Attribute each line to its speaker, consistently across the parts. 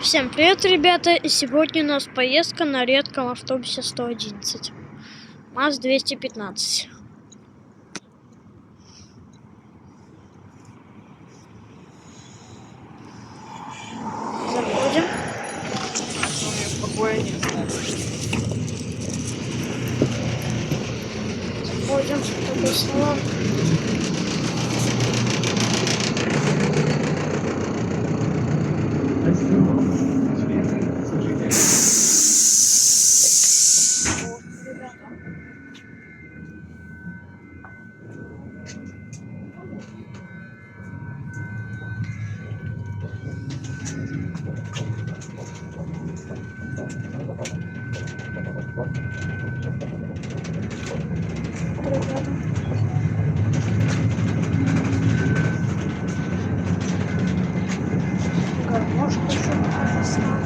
Speaker 1: Всем привет, ребята! И сегодня у нас поездка на редком автобусе 111 МАЗ-215. Заходим. Заходим в такой салон. Гармошка еще поставлена.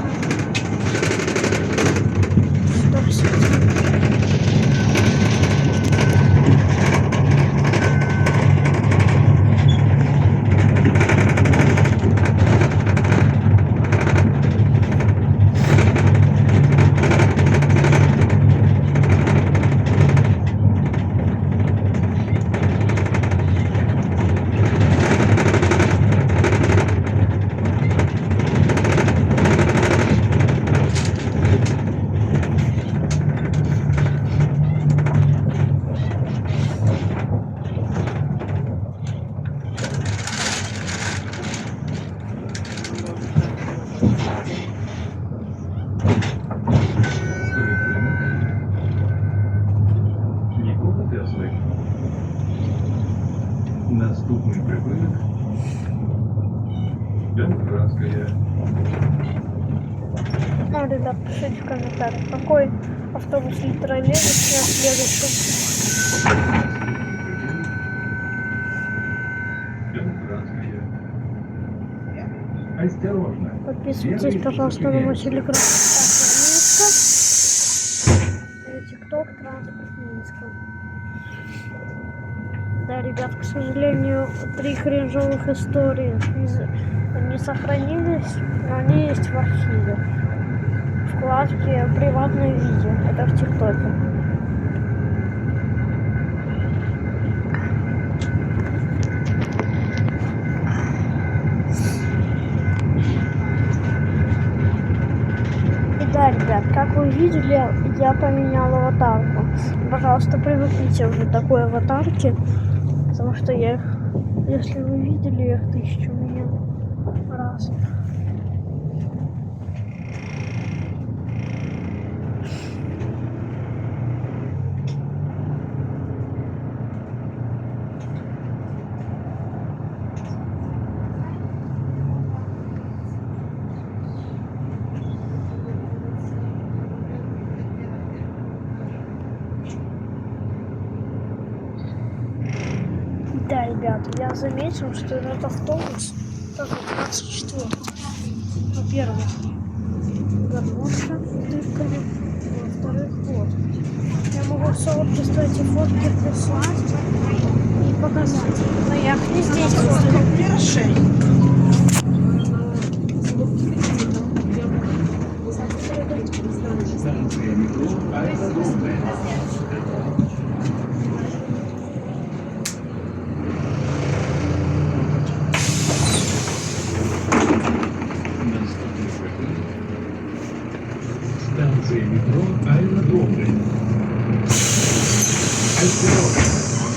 Speaker 2: Наступний припинок Ленинградская.
Speaker 1: Ну, ребят, пишите в комментариях, какой автобус или троллейбус следующий.
Speaker 2: Ленинградская. Осторожно.
Speaker 1: Подписывайтесь, пожалуйста, на мой телеграм. ТикТок, транспорт Минска. Да, ребят, к сожалению, 3 кринжовых истории не сохранились, но они есть в архиве. В вкладке «Приватное видео». Это в ТикТоке. И да, ребят, как вы видели, я поменял аватарку. Пожалуйста, привыкните уже к такой аватарке. Потому что я их, если вы видели, я их 1000 менял раз. Да, ребят, я заметил, что этот автобус тоже 24. Во-первых, гармошка с дырками. Во-вторых, вот. Я могу в сообщество эти фотки прислать и показать. Но я их не здесь фоткал.
Speaker 2: Станция метро Аэродромная. Станция метро Аэродромная. Осторожно,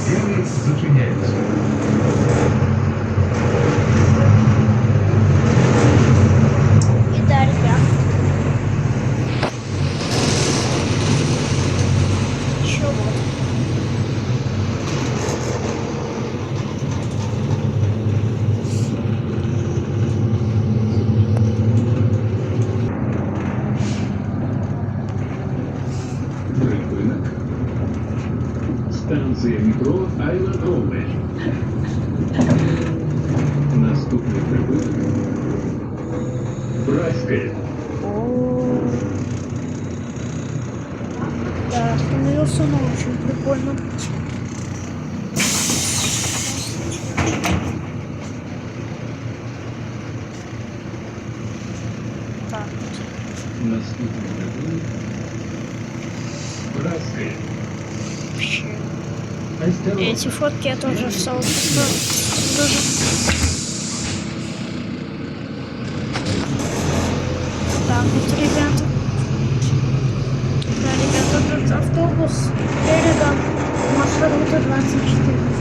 Speaker 2: двери зачиняются.
Speaker 1: И да, ребят. Еще вот.
Speaker 2: Припинок. Станция метро Аэродромная. Наступний припинок Братская.
Speaker 1: Да, остановился, но очень прикольно. так вот.
Speaker 2: Наступний прибуль. Братская.
Speaker 1: Вообще.
Speaker 2: Осторожно.
Speaker 1: Эти фотки я тоже в сообщество тоже. Так вот, ребята. Да, ребята, тут автобус берегом маршрута 24.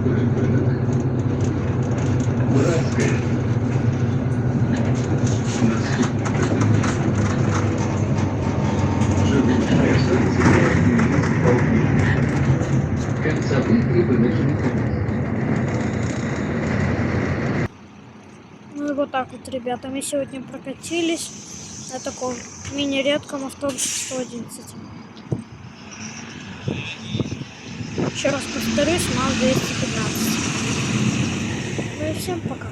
Speaker 2: Прибыток. Братская. Наступный прибыль. Железная станция исполнения. Концевой прибылочный конец.
Speaker 1: Ну и вот так вот, ребята, мы сегодня прокатились на таком мини-редком автобусе 111. Еще раз повторюсь, МАЗ 215. Ну и всем пока.